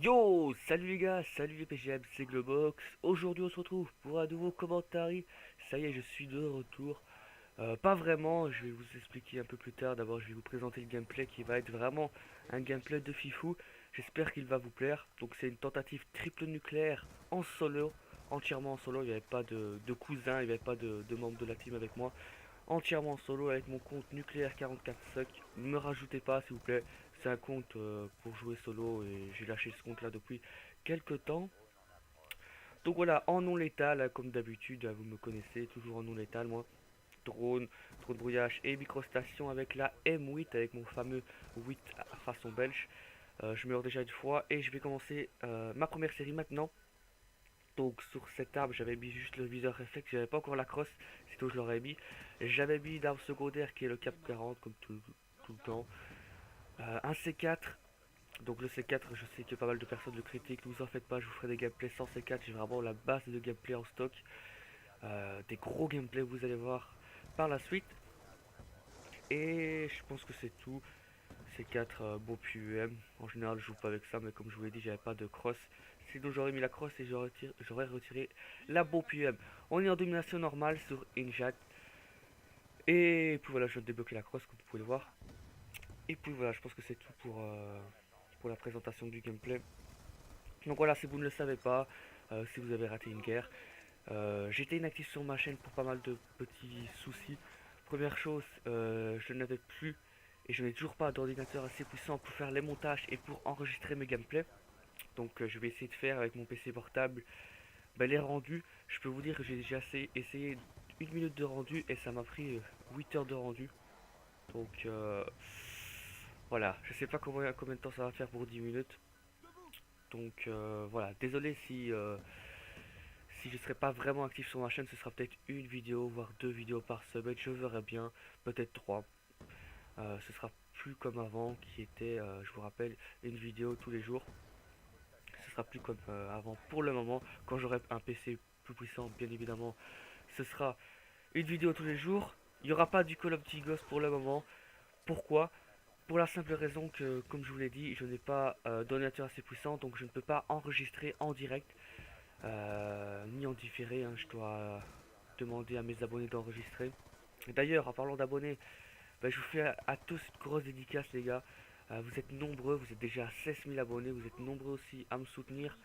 Yo, salut les gars, salut les PGM, c'est Globox. Aujourd'hui on se retrouve pour un nouveau commentary. Ça y est, je suis de retour. Pas vraiment, je vais vous expliquer un peu plus tard. D'abord, je vais vous présenter le gameplay qui va être vraiment un gameplay de Fifou. J'espère qu'il va vous plaire. Donc c'est une tentative triple nucléaire en solo, entièrement en solo. Il n'y avait pas de cousin, il n'y avait pas de membre de la team avec moi. Entièrement en solo avec mon compte nucléaire 44 suck. Ne me rajoutez pas s'il vous plaît. C'est un compte pour jouer solo et j'ai lâché ce compte là depuis quelques temps. Donc voilà, en non létal, hein, comme d'habitude, hein, vous me connaissez, toujours en non létal moi. Drone, drone brouillage et microstation avec la M8, avec mon fameux 8 façon belge. Je meurs déjà une fois et je vais commencer ma première série maintenant. Donc sur cette arme j'avais mis juste le viseur réflexe, j'avais pas encore la crosse, sinon je l'aurais mis. J'avais mis l'arme secondaire qui est le cap 40 comme tout le temps. Un C4, donc le C4 je sais que pas mal de personnes le critiquent, ne vous en faites pas, je vous ferai des gameplays sans C4, j'ai vraiment la base de gameplay en stock. Des gros gameplays vous allez voir par la suite. Et je pense que c'est tout. C4 beau PUM, en général je joue pas avec ça mais comme je vous l'ai dit j'avais pas de cross. Sinon j'aurais mis la cross et j'aurais retiré la beau PUM. On est en domination normale sur Injat. Et puis voilà, je viens de débloquer la cross comme vous pouvez le voir. Et puis voilà, je pense que c'est tout pour la présentation du gameplay. Donc voilà, si vous ne le savez pas, si vous avez raté une guerre, j'étais inactif sur ma chaîne pour pas mal de petits soucis. Première chose, je n'avais plus et je n'ai toujours pas d'ordinateur assez puissant pour faire les montages et pour enregistrer mes gameplays. Donc je vais essayer de faire avec mon PC portable les rendus. Je peux vous dire que j'ai déjà essayé une minute de rendu et ça m'a pris 8 heures de rendu. Donc voilà, je sais pas combien de temps ça va faire pour 10 minutes. Donc voilà, désolé si je serai pas vraiment actif sur ma chaîne, ce sera peut-être une vidéo, voire deux vidéos par semaine, je verrai bien, peut-être trois. Ce sera plus comme avant, qui était, je vous rappelle, une vidéo tous les jours. Ce sera plus comme avant pour le moment. Quand j'aurai un PC plus puissant, bien évidemment, ce sera une vidéo tous les jours. Il n'y aura pas du Call of Duty Ghost pour le moment. Pourquoi? Pour la simple raison que, comme je vous l'ai dit, je n'ai pas d'ordinateur assez puissant, donc je ne peux pas enregistrer en direct, ni en différé, hein. Je dois demander à mes abonnés d'enregistrer. D'ailleurs, en parlant d'abonnés, je vous fais à tous une grosse dédicace, les gars. Vous êtes nombreux, vous êtes déjà à 16 000 abonnés, vous êtes nombreux aussi à me soutenir.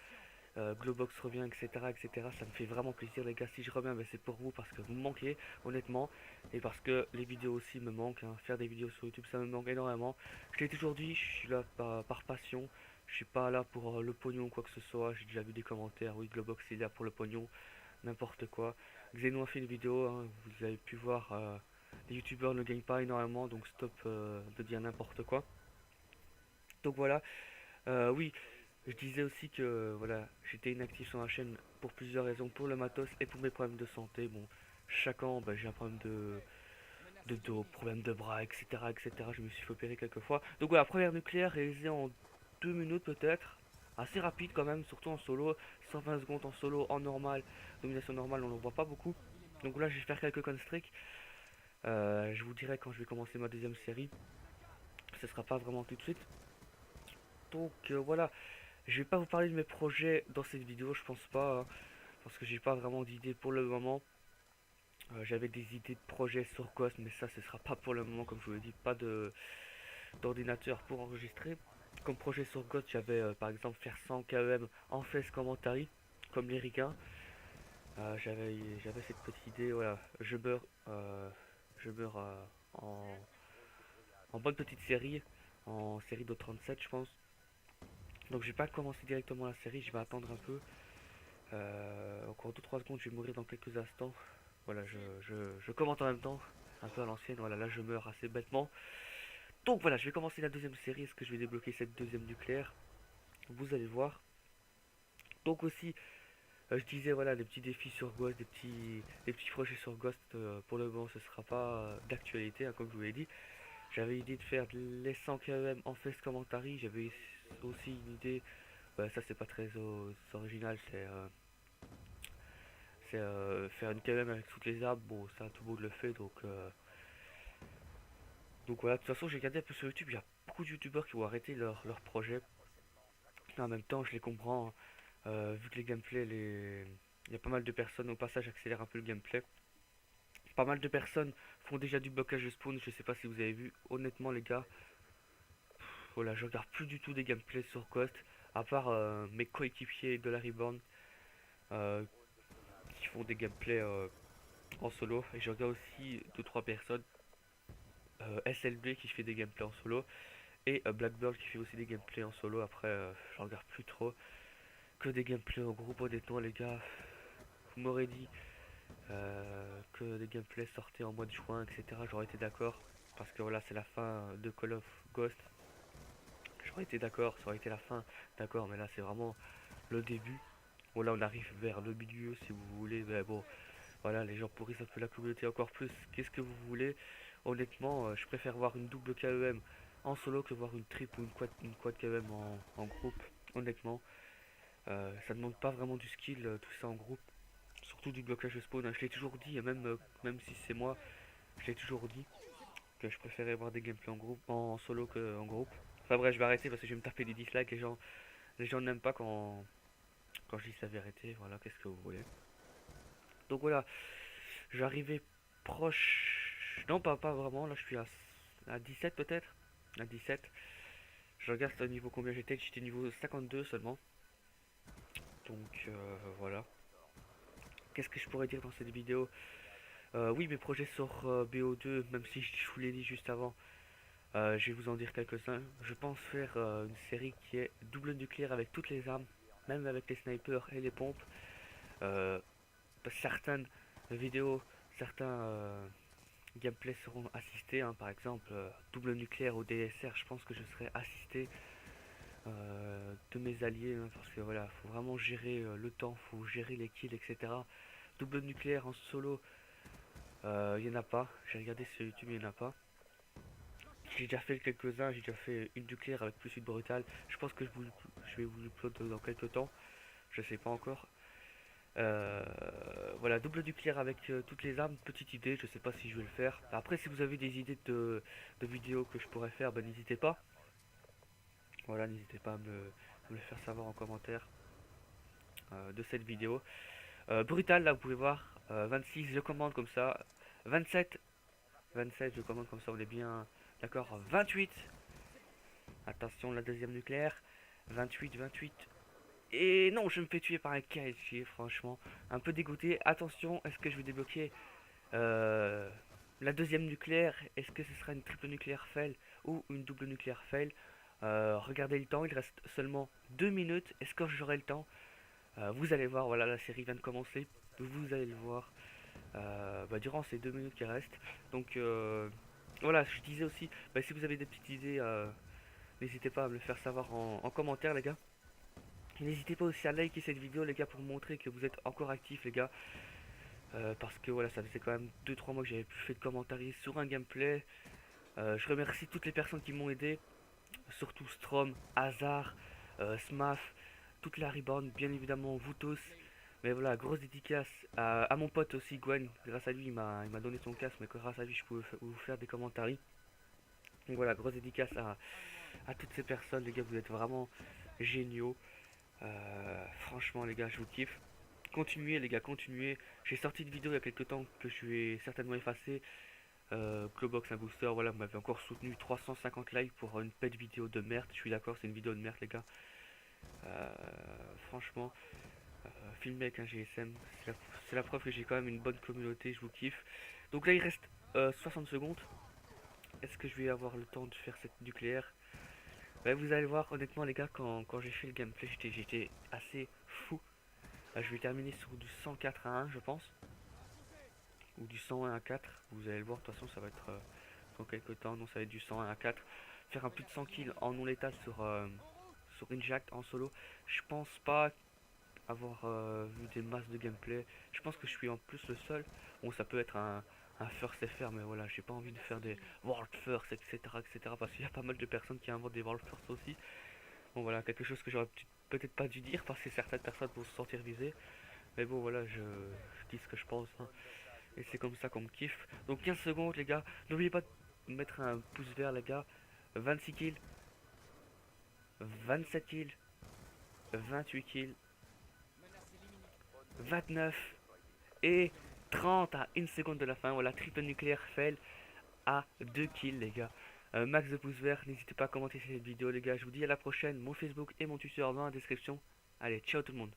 Globox revient, etc., etc. Ça me fait vraiment plaisir, les gars. Si je reviens, c'est pour vous parce que vous me manquez, honnêtement, et parce que les vidéos aussi me manquent, hein. Faire des vidéos sur YouTube, ça me manque énormément. Je l'ai toujours dit, je suis là par passion. Je suis pas là pour le pognon ou quoi que ce soit. J'ai déjà vu des commentaires. Oui, Globox est là pour le pognon, n'importe quoi. Xeno a fait une vidéo, hein, vous avez pu voir. Les youtubeurs ne gagnent pas énormément, donc stop de dire n'importe quoi. Donc voilà, oui, je disais aussi que voilà, j'étais inactif sur ma chaîne pour plusieurs raisons, pour le matos et pour mes problèmes de santé. Bon, chaque an, j'ai un problème de dos, problème de bras, etc., etc. Je me suis fait opérer quelques fois. Donc voilà, première nucléaire réalisée en 2 minutes peut-être. Assez rapide quand même, surtout en solo. 120 secondes en solo, en normal. Domination normale, on ne voit pas beaucoup. Donc là, je vais faire quelques constricts. Je vous dirai quand je vais commencer ma deuxième série. Ce sera pas vraiment tout de suite. Donc voilà, je vais pas vous parler de mes projets dans cette vidéo, je pense pas, hein, parce que j'ai pas vraiment d'idées pour le moment. J'avais des idées de projets sur Ghost, mais ça ce sera pas pour le moment, comme je vous l'ai dit, pas de d'ordinateur pour enregistrer. Comme projet sur Ghost, j'avais par exemple faire 100 km en face commentary, comme les ricains. J'avais cette petite idée, voilà, je meurs en bonne petite série, en série de 37 je pense. Donc je vais pas commencer directement la série, je vais attendre un peu. Encore 2-3 secondes, je vais mourir dans quelques instants. Voilà, je commente en même temps, un peu à l'ancienne. Voilà, là je meurs assez bêtement. Donc voilà, je vais commencer la deuxième série. Est-ce que je vais débloquer cette deuxième nucléaire? Vous allez voir. Donc aussi, je disais voilà, des petits défis sur Ghost, des petits projets sur Ghost. Pour le moment, ce sera pas d'actualité, hein, comme je vous l'ai dit. J'avais l'idée de faire les 100 km en face commentary. J'avais aussi une idée, ça c'est pas très original, c'est faire une KM avec toutes les arbres. Bon, ça tout le monde le fait, donc voilà. De toute façon, j'ai regardé un peu sur YouTube, il y a beaucoup de youtubeurs qui ont arrêté leur projet. En même temps, je les comprends, vu que les gameplays, il y a pas mal de personnes, au passage, accélère un peu le gameplay. Pas mal de personnes font déjà du blocage de spawn, je sais pas si vous avez vu. Honnêtement, les gars, voilà, je regarde plus du tout des gameplays sur Ghost, à part mes coéquipiers de la Reborn euh, qui font des gameplays en solo. Et je regarde aussi deux trois personnes, SLB qui fait des gameplays en solo, et Blackbird qui fait aussi des gameplays en solo. Après, je regarde plus trop que des gameplays en groupe, honnêtement, les gars. Vous m'aurez dit que des gameplays sortaient en mois de juin, etc. J'aurais été d'accord. Parce que voilà, c'est la fin de Call of Ghost. J'aurais été d'accord, ça aurait été la fin, d'accord, mais là c'est vraiment le début. Bon, là on arrive vers le milieu si vous voulez, mais bon, voilà, les gens pourrissent un peu la communauté encore plus. Qu'est-ce que vous voulez? Honnêtement, je préfère voir une double KEM en solo que voir une triple ou une quad KEM en groupe. Honnêtement, ça demande pas vraiment du skill, tout ça en groupe. Surtout du blocage de spawn, hein. Je l'ai toujours dit, et même si c'est moi, je l'ai toujours dit que je préférais voir des gameplays en groupe, en solo que en groupe. Enfin bref, je vais arrêter parce que je vais me taper des dislikes. Les gens n'aiment pas quand je dis la vérité. Voilà, qu'est-ce que vous voulez. Donc voilà, je vais arriver proche. Non, pas vraiment. Là, je suis à 17 peut-être. À 17. Je regarde au niveau combien j'étais. J'étais niveau 52 seulement. Donc voilà. Qu'est-ce que je pourrais dire dans cette vidéo? Oui, mes projets sur BO2, même si je vous l'ai dit juste avant. Je vais vous en dire quelques-uns. Je pense faire une série qui est double nucléaire avec toutes les armes, même avec les snipers et les pompes. Euh, Certaines vidéos, certains gameplays seront assistés, hein. Par exemple, double nucléaire au DSR, je pense que je serai assisté de mes alliés, hein, parce que voilà, faut vraiment gérer le temps, faut gérer les kills, etc. Double nucléaire en solo, il n'y en a pas. J'ai regardé sur YouTube, il n'y en a pas. J'ai déjà fait quelques-uns, j'ai déjà fait une nucléaire avec plus une brutale. Je pense que je vais vous upload dans quelques temps, je sais pas encore. Euh, voilà, double nucléaire avec toutes les armes, petite idée, je sais pas si je vais le faire. Après, si vous avez des idées de vidéos que je pourrais faire, ben, n'hésitez pas. Voilà, n'hésitez pas à me le faire savoir en commentaire de cette vidéo. Brutal, là, vous pouvez voir. 26, je commande comme ça. 27, 27, je commande comme ça, on est bien d'accord. 28, attention, la deuxième nucléaire. 28, 28. Et non, je me fais tuer par un KSG, franchement. Un peu dégoûté. Attention, est-ce que je vais débloquer Euh, la deuxième nucléaire, est-ce que ce sera une triple nucléaire fail ou une double nucléaire fail? Regardez le temps, il reste seulement 2 minutes. Est-ce que j'aurai le temps? Vous allez voir, voilà, la série vient de commencer. Vous allez le voir durant ces 2 minutes qui restent. Donc voilà, je disais aussi, si vous avez des petites idées, n'hésitez pas à me le faire savoir en commentaire, les gars. N'hésitez pas aussi à liker cette vidéo, les gars, pour montrer que vous êtes encore actifs, les gars. Parce que voilà, ça faisait quand même 2-3 mois que j'avais plus fait de commentaires sur un gameplay. Je remercie toutes les personnes qui m'ont aidé, surtout Strom, Hazard, Smaf, toute la Reborn, bien évidemment vous tous. Mais voilà, grosse dédicace à mon pote aussi, Gwen. Grâce à lui, il m'a donné son casque, mais grâce à lui, je pouvais vous faire des commentaires. Donc voilà, grosse dédicace à toutes ces personnes, les gars, vous êtes vraiment géniaux. Franchement, les gars, je vous kiffe. Continuez, les gars, continuez. J'ai sorti une vidéo il y a quelques temps que je vais certainement effacer. Globox, un booster, voilà, vous m'avez encore soutenu. 350 likes pour une pet vidéo de merde. Je suis d'accord, c'est une vidéo de merde, les gars. Euh, Franchement, filmer avec un GSM, c'est la preuve que j'ai quand même une bonne communauté. Je vous kiffe. Donc là, il reste 60 secondes. Est-ce que je vais avoir le temps de faire cette nucléaire? Vous allez voir, honnêtement, les gars, quand j'ai fait le gameplay, j'étais assez fou. Je vais terminer sur du 104 à 1, je pense. Ou du 101 à 4. Vous allez le voir, de toute façon, ça va être dans quelques temps. Non, ça va être du 101 à 4. Faire un plus de 100 kills en non létal sur Injact en solo. Je pense pas avoir vu des masses de gameplay. Je pense que je suis en plus le seul. Bon, ça peut être un first FR, mais voilà, j'ai pas envie de faire des world first, etc. etc. Parce qu'il y a pas mal de personnes qui inventent des world first aussi. Bon, voilà, quelque chose que j'aurais peut-être pas dû dire parce que certaines personnes vont se sentir visées. Mais bon, voilà, je dis ce que je pense, hein. Et c'est comme ça qu'on me kiffe. Donc 15 secondes, les gars. N'oubliez pas de mettre un pouce vert, les gars. 26 kills, 27 kills, 28 kills, 29 et 30 à 1 seconde de la fin. Voilà, triple nucléaire fail à 2 kills, les gars. Max de pouces verts, n'hésitez pas à commenter cette vidéo, les gars. Je vous dis à la prochaine. Mon Facebook et mon Twitter dans la description. Allez, ciao tout le monde.